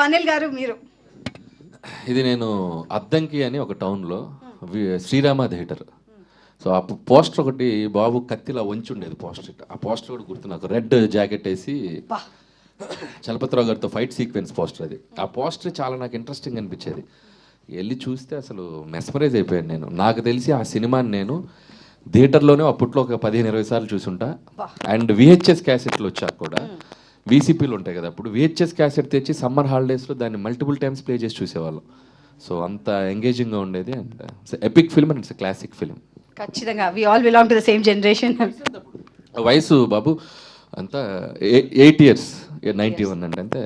అనిల్ గారు మీరు. ఇది నేను అద్దంకి అని ఒక టౌన్లో శ్రీరామ థియేటర్. సో ఆ పోస్టర్ ఒకటి బాబు కత్తిలా వంచి ఉండేది పోస్టర్. ఆ పోస్టర్ కూడా గుర్తు నాకు. రెడ్ జాకెట్ వేసి చలపతిరావు గారితో ఫైట్ సీక్వెన్స్ పోస్టర్ అది. ఆ పోస్టర్ చాలా నాకు ఇంట్రెస్టింగ్ అనిపించేది. వెళ్ళి చూస్తే అసలు మెస్మరైజ్ అయిపోయాను నేను. నాకు తెలిసి ఆ సినిమాని నేను థియేటర్లోనే అప్పట్లో ఒక 15-20 సార్లు చూసుంటా. అండ్ విహెచ్ఎస్ క్యాసెట్లు వచ్చాక కూడా వీసీపీలు ఉంటాయి కదా, అప్పుడు విహెచ్ఎస్ క్యాసెట్ తెచ్చి సమ్మర్ హాలిడేస్లో దాన్ని మల్టిపుల్ టైమ్స్ ప్లే చేసి చూసేవాళ్ళం. సో అంత ఎంగేజింగ్గా ఉండేది. And epic film and it's classic film. ఖచ్చితంగా we all belong to the same generation. వయసు బాబు అంతా 8 years, 91 అండి. అంతే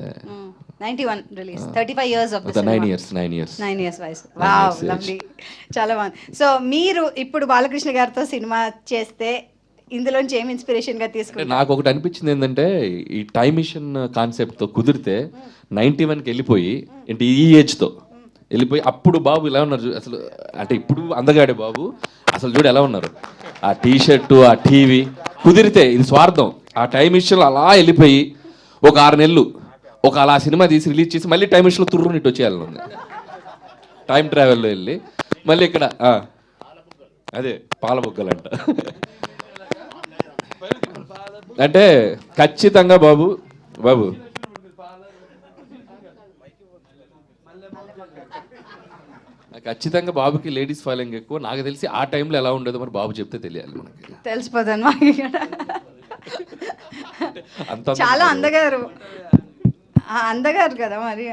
91 రిలీజ్, 35 years ఆఫ్ ద సినిమా. 9 years వయసు. వావ్, లవ్లీ, చాలా బాగుంది. సో మీరు ఇప్పుడు బాలకృష్ణ గారితో సినిమా చేస్తే ఇందులోంచి ఏం ఇన్స్పిరేషన్ గా తీసుకుంటారు? నాకు ఒకటి అనిపించింది ఏంటంటే, ఈ టైమ్ మిషన్ కాన్సెప్ట్తో కుదిరితే 91కి వెళ్ళిపోయి ఏంటి ఈ ఏజ్తో వెళ్ళిపోయి అప్పుడు బాబు ఇలా ఉన్నారు అసలు. అంటే ఇప్పుడు అందగాడే బాబు అసలు చూడు ఎలా ఉన్నారు. ఆ టీషర్టు, ఆ టీవీ కుదిరితే ఇది స్వార్థం. ఆ టైం మిషన్లో అలా వెళ్ళిపోయి ఒక 6 నెలలు ఒక అలా సినిమా తీసి రిలీజ్ చేసి మళ్ళీ టైం మిషన్లో తుర్రుని ఇటు వచ్చేయాలని టైం ట్రావెల్లో వెళ్ళి మళ్ళీ ఇక్కడ అదే పాలబొగ్గలంట. అంటే ఖచ్చితంగా బాబు బాబు ఖచ్చితంగా బాబుకి లేడీస్ ఫాలోయింగ్ ఎక్కువ. నాకు తెలిసి ఆ టైంలో ఎలా ఉండేదో మరి బాబు చెప్తే తెలియాలి మనకి. తెలిసిపోతాను మాకు. చాలా అందగారు, అందగారు కదా మరి.